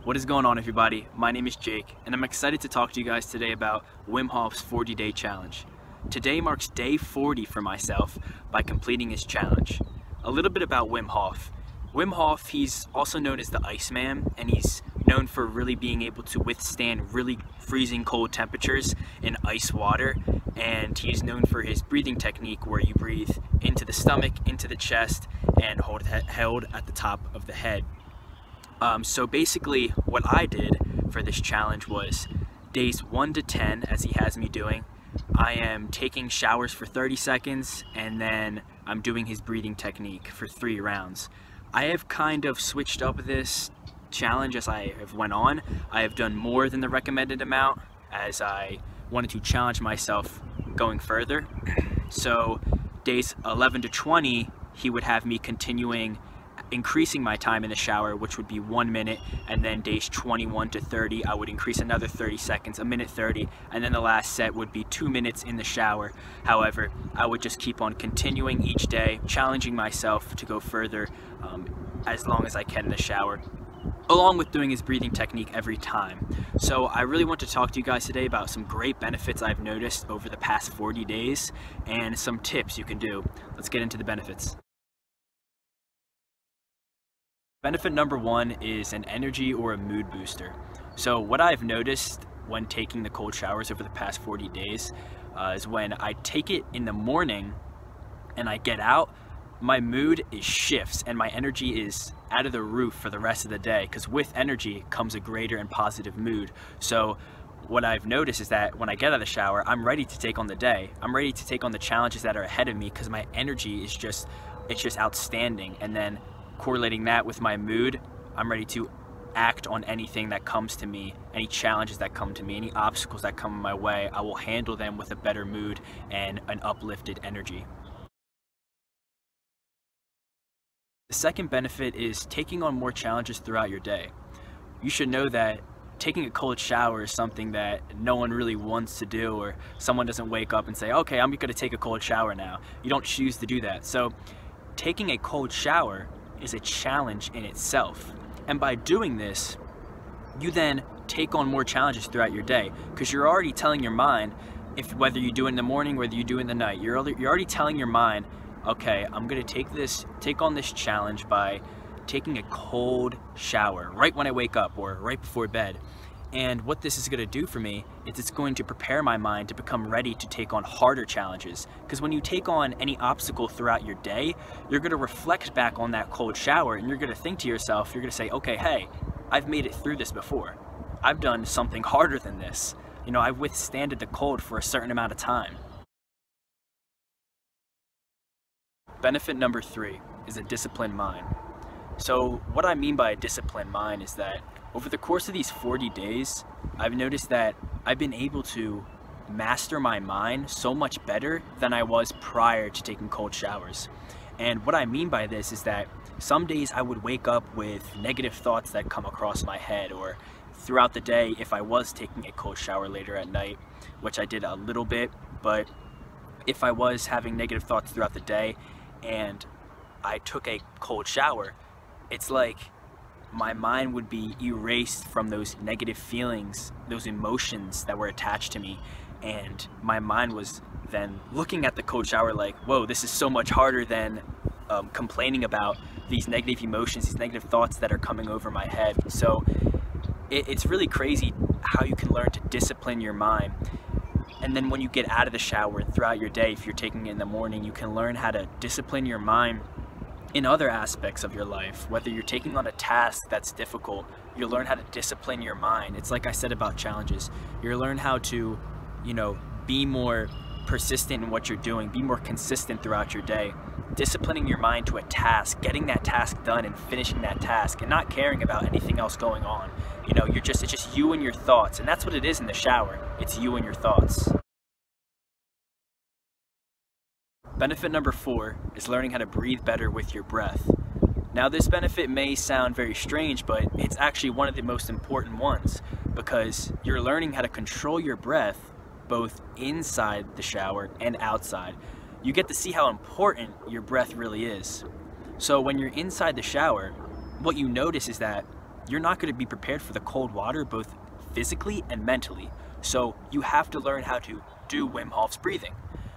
What is going on, everybody? My name is Jake, and I'm excited to talk to you guys today about Wim Hof's 40-day challenge. Today marks day 40 for myself by completing his challenge. A little bit about Wim Hof. Wim Hof, he's also known as the Iceman, and he's known for really being able to withstand really freezing cold temperatures in ice water, and he's known for his breathing technique where you breathe into the stomach, into the chest, and held at the top of the head. So basically what I did for this challenge was days 1 to 10, as he has me doing. I am taking showers for 30 seconds and then I'm doing his breathing technique for 3 rounds. I have kind of switched up this challenge as I have went on. I have done more than the recommended amount as I wanted to challenge myself going further. So days 11 to 20, he would have me increasing my time in the shower, which would be 1 minute, and then days 21 to 30 I would increase another 30 seconds, a minute 30, and then the last set would be 2 minutes in the shower. However, I would just keep on continuing each day, challenging myself to go further as long as I can in the shower, along with doing his breathing technique every time. So I really want to talk to you guys today about some great benefits I've noticed over the past 40 days and some tips you can do. Let's get into the benefits. Benefit number 1 is an energy or a mood booster. So what I've noticed when taking the cold showers over the past 40 days is when I take it in the morning and I get out, my mood shifts and my energy is out of the roof for the rest of the day, because with energy comes a greater and positive mood. So what I've noticed is that when I get out of the shower, I'm ready to take on the day. I'm ready to take on the challenges that are ahead of me because my energy is just outstanding. And then correlating that with my mood, I'm ready to act on anything that comes to me, any challenges that come to me, any obstacles that come my way. I will handle them with a better mood and an uplifted energy. The second benefit is taking on more challenges throughout your day. You should know that taking a cold shower is something that no one really wants to do, or someone doesn't wake up and say, okay, I'm going to take a cold shower now. You don't choose to do that. So taking a cold shower is a challenge in itself, and by doing this you then take on more challenges throughout your day, because you're already telling your mind, whether you do it in the morning, whether you do it in the night, you're already telling your mind, okay, I'm gonna take on this challenge by taking a cold shower right when I wake up or right before bed. And what this is going to do for me is it's going to prepare my mind to become ready to take on harder challenges. Because when you take on any obstacle throughout your day, you're going to reflect back on that cold shower and you're going to think to yourself, you're going to say, okay, hey, I've made it through this before. I've done something harder than this. You know, I've withstanded the cold for a certain amount of time. Benefit number 3 is a disciplined mind. So what I mean by a disciplined mind is that over the course of these 40 days, I've noticed that I've been able to master my mind so much better than I was prior to taking cold showers. And what I mean by this is that some days I would wake up with negative thoughts that come across my head, or throughout the day if I was taking a cold shower later at night, which I did a little bit, but if I was having negative thoughts throughout the day and I took a cold shower, it's like my mind would be erased from those negative feelings, those emotions that were attached to me, and my mind was then looking at the cold shower like, whoa, this is so much harder than complaining about these negative emotions, these negative thoughts that are coming over my head. So it's really crazy how you can learn to discipline your mind. And then when you get out of the shower and throughout your day, if you're taking it in the morning, you can learn how to discipline your mind in other aspects of your life. Whether you're taking on a task that's difficult, you'll learn how to discipline your mind. It's like I said about challenges. You'll learn how to, be more persistent in what you're doing, be more consistent throughout your day. Disciplining your mind to a task, getting that task done and finishing that task and not caring about anything else going on. It's just you and your thoughts, and that's what it is in the shower. It's you and your thoughts. Benefit number 4 is learning how to breathe better with your breath. Now this benefit may sound very strange, but it's actually one of the most important ones, because you're learning how to control your breath both inside the shower and outside. You get to see how important your breath really is. So when you're inside the shower, what you notice is that you're not going to be prepared for the cold water, both physically and mentally. So you have to learn how to do Wim Hof's breathing.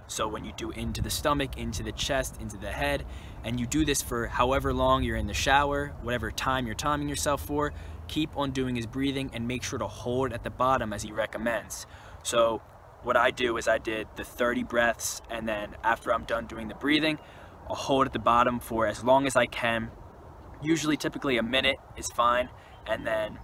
So when you do into the stomach, into the chest, into the head, and you do this for however long you're in the shower, whatever time you're timing yourself for, keep on doing his breathing and make sure to hold at the bottom as he recommends. So what I do is I did the 30 breaths, and then after I'm done doing the breathing, I'll hold at the bottom for as long as I can. Usually, typically a minute is fine, and then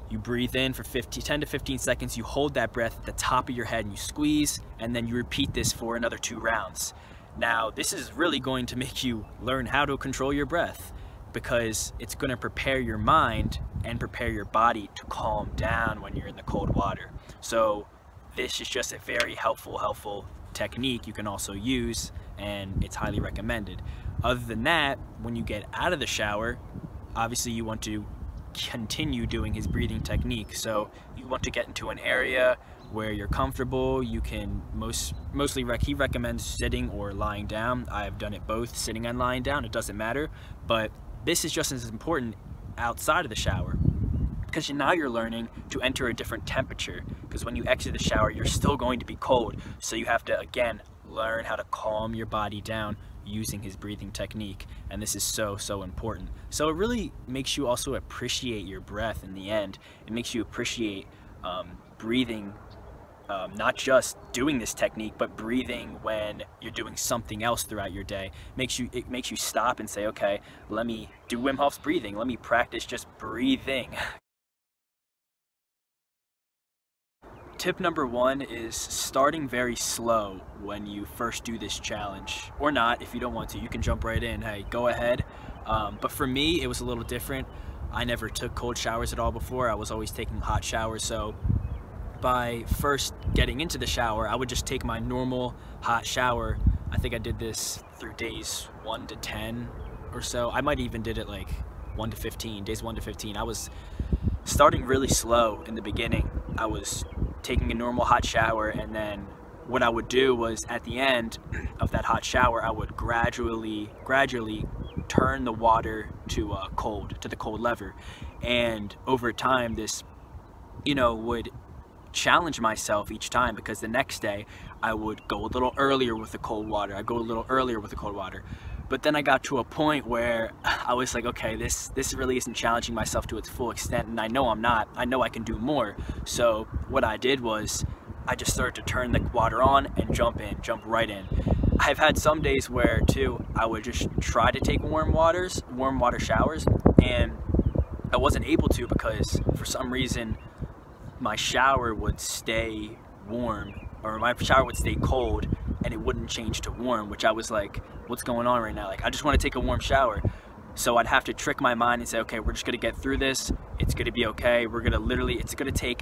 you breathe in for 10 to 15 seconds, you hold that breath at the top of your head and you squeeze, and then you repeat this for another 2 rounds. Now, this is really going to make you learn how to control your breath, because it's going to prepare your mind and prepare your body to calm down when you're in the cold water. So this is just a very helpful technique you can also use, and it's highly recommended. Other than that, when you get out of the shower, obviously you want to continue doing his breathing technique. So you want to get into an area where you're comfortable. You can he recommends sitting or lying down. I've done it both, sitting and lying down, it doesn't matter. But this is just as important outside of the shower, because now you're learning to enter a different temperature, because when you exit the shower you're still going to be cold. So you have to again learn how to calm your body down using his breathing technique, and this is so important. So it really makes you also appreciate your breath in the end. It makes you appreciate breathing, not just doing this technique, but breathing when you're doing something else throughout your day. It makes you stop and say, okay, let me do Wim Hof's breathing, let me practice just breathing. Tip number 1 is starting very slow when you first do this challenge, or not. If you don't want to, you can jump right in, hey, go ahead. But for me, it was a little different. I never took cold showers at all before. I was always taking hot showers. So by first getting into the shower, I would just take my normal hot shower. I think I did this through days 1 to 10 or so. I might even did it like 1 to 15, days 1 to 15. I was starting really slow in the beginning. I was taking a normal hot shower, and then what I would do was at the end of that hot shower, I would gradually turn the water to the cold lever. And over time, this, would challenge myself each time, because the next day I would go a little earlier with the cold water. But then I got to a point where I was like, okay, this really isn't challenging myself to its full extent, and I know I'm not. I know I can do more. So what I did was I just started to turn the water on and jump right in. I've had some days where too I would just try to take warm water showers, and I wasn't able to, because for some reason my shower would stay warm, or my shower would stay cold, and it wouldn't change to warm, which I was like, what's going on right now? Like, I just want to take a warm shower. So I'd have to trick my mind and say, okay, we're just going to get through this. It's going to be okay. It's going to take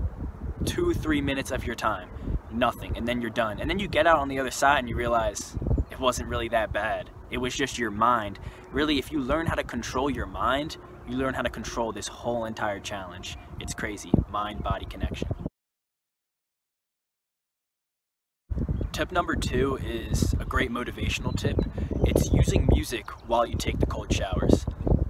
2-3 minutes of your time, nothing, and then you're done. And then you get out on the other side and you realize it wasn't really that bad. It was just your mind. Really, if you learn how to control your mind, you learn how to control this whole entire challenge. It's crazy. Mind-body connection. Tip number 2 is a great motivational tip. It's using music while you take the cold showers.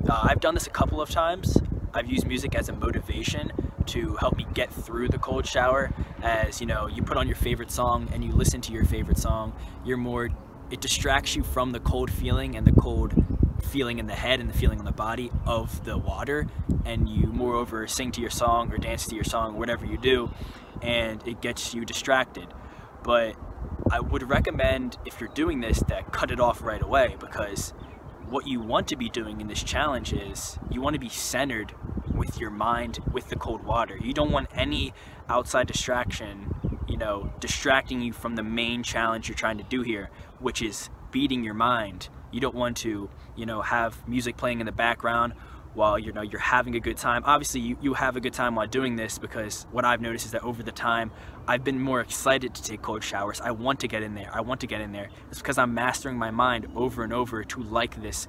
I've done this a couple of times. I've used music as a motivation to help me get through the cold shower. As you put on your favorite song and you listen to your favorite song, it distracts you from the cold feeling and the cold feeling in the head and the feeling on the body of the water, and you moreover sing to your song or dance to your song, whatever you do, and it gets you distracted. But I would recommend, if you're doing this, that cut it off right away, because what you want to be doing in this challenge is you want to be centered with your mind with the cold water. You don't want any outside distraction, distracting you from the main challenge you're trying to do here, which is beating your mind. You don't want to, have music playing in the background while you're having a good time. Obviously you have a good time while doing this, because what I've noticed is that over the time I've been more excited to take cold showers. I want to get in there. It's because I'm mastering my mind over and over to like this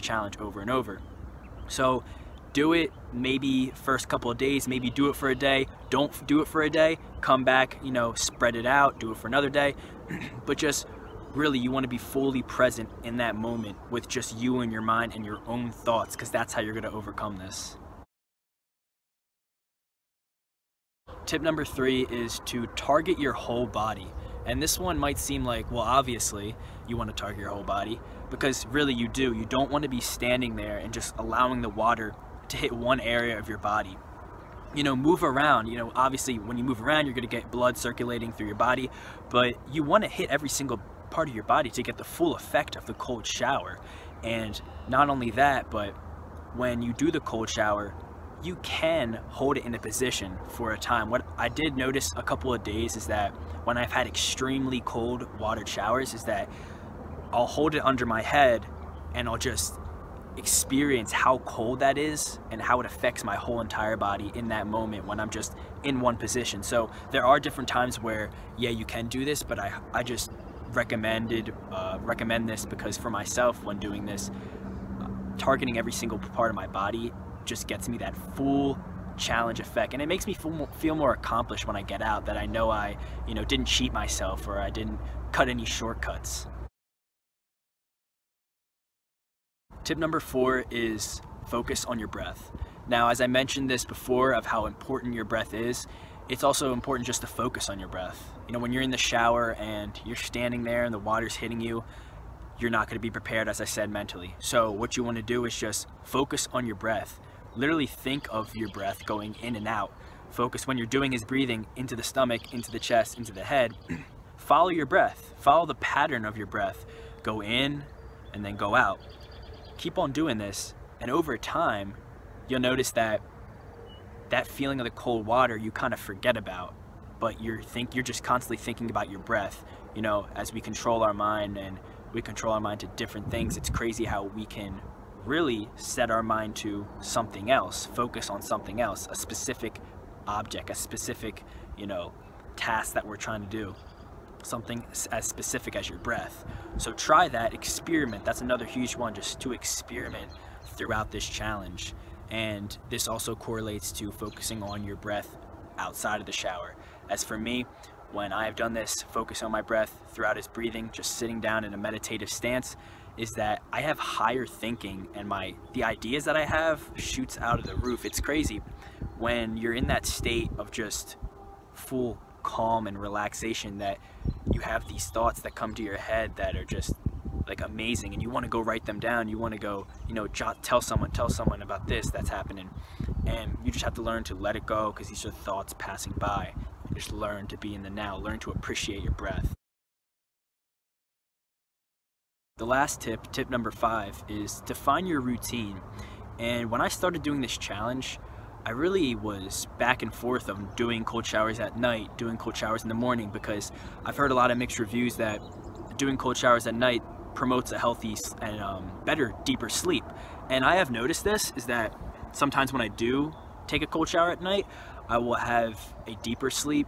challenge over and over. So do it maybe first couple of days, maybe do it for a day. Don't do it for a day, come back, spread it out, do it for another day. But just really, you want to be fully present in that moment with just you and your mind and your own thoughts, because that's how you're going to overcome this. Tip number 3 is to target your whole body. And this one might seem like, well, obviously you want to target your whole body, because really you do. You don't want to be standing there and just allowing the water to hit one area of your body. You know, move around. You know, obviously when you move around, you're going to get blood circulating through your body, but you want to hit every single part of your body to get the full effect of the cold shower. And not only that, but when you do the cold shower, you can hold it in a position for a time. What I did notice a couple of days is that when I've had extremely cold watered showers is that I'll hold it under my head and I'll just experience how cold that is and how it affects my whole entire body in that moment when I'm just in one position. So there are different times where, yeah, you can do this, but I just recommend this because for myself, when doing this, targeting every single part of my body just gets me that full challenge effect, and it makes me feel more accomplished when I get out, that I know I didn't cheat myself or I didn't cut any shortcuts. Tip number 4 is focus on your breath. Now, as I mentioned this before of how important your breath is, it's also important just to focus on your breath. You know, when you're in the shower and you're standing there and the water's hitting you, you're not going to be prepared, as I said, mentally. So what you want to do is just focus on your breath. Literally think of your breath going in and out. Focus when you're doing is breathing into the stomach, into the chest, into the head. Follow your breath. Follow the pattern of your breath. Go in and then go out. Keep on doing this, and over time, you'll notice that feeling of the cold water you kind of forget about, but you're just constantly thinking about your breath. You know, as we control our mind and we control our mind to different things, it's crazy how we can really set our mind to something else, focus on something else, a specific object, a specific, task that we're trying to do, something as specific as your breath. So try that, experiment. That's another huge one, just to experiment throughout this challenge. And this also correlates to focusing on your breath outside of the shower. As for me, when I've done this, focus on my breath throughout his breathing, just sitting down in a meditative stance, is that I have higher thinking, and the ideas that I have shoots out of the roof. It's crazy when you're in that state of just full calm and relaxation, that you have these thoughts that come to your head that are just like amazing, and you want to go write them down. You want to go, tell someone about this that's happening, and you just have to learn to let it go, because these are thoughts passing by. Just learn to be in the now, learn to appreciate your breath. The last tip number 5, is to find your routine. And when I started doing this challenge, I really was back and forth of doing cold showers at night, doing cold showers in the morning, because I've heard a lot of mixed reviews that doing cold showers at night promotes a healthy and better, deeper sleep. And I have noticed this, is that sometimes when I do take a cold shower at night, I will have a deeper sleep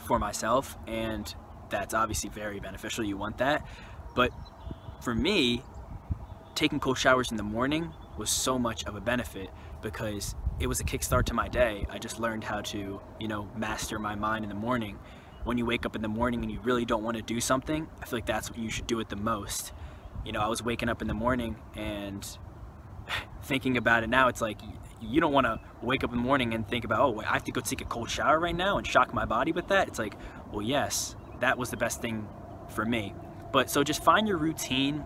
for myself, and that's obviously very beneficial. You want that. But for me, taking cold showers in the morning was so much of a benefit, because it was a kickstart to my day. I just learned how to, master my mind in the morning. When you wake up in the morning and you really don't want to do something, I feel like that's when you should do it the most. I was waking up in the morning and thinking about it now, it's like, you don't want to wake up in the morning and think about, oh, wait, I have to go take a cold shower right now and shock my body with that. It's like, well, yes, that was the best thing for me. But so just find your routine,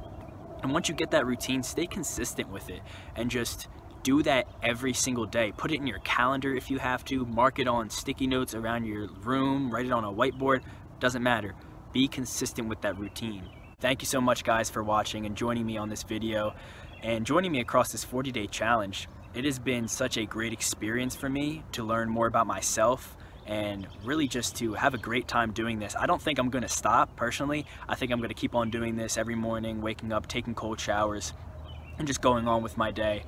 and once you get that routine, stay consistent with it, and just do that every single day. Put it in your calendar if you have to, mark it on sticky notes around your room, write it on a whiteboard, doesn't matter. Be consistent with that routine. Thank you so much, guys, for watching and joining me on this video and joining me across this 40-day challenge. It has been such a great experience for me to learn more about myself and really just to have a great time doing this. I don't think I'm gonna stop personally. I think I'm gonna keep on doing this every morning, waking up, taking cold showers, and just going on with my day.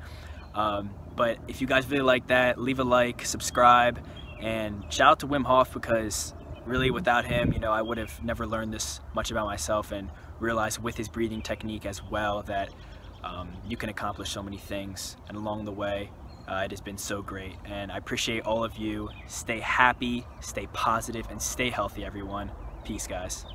But if you guys really like that, leave a like, subscribe, and shout out to Wim Hof, because really without him, I would have never learned this much about myself, and realized with his breathing technique as well that you can accomplish so many things. And along the way, it has been so great, and I appreciate all of you. Stay happy, stay positive, and stay healthy, everyone. Peace, guys.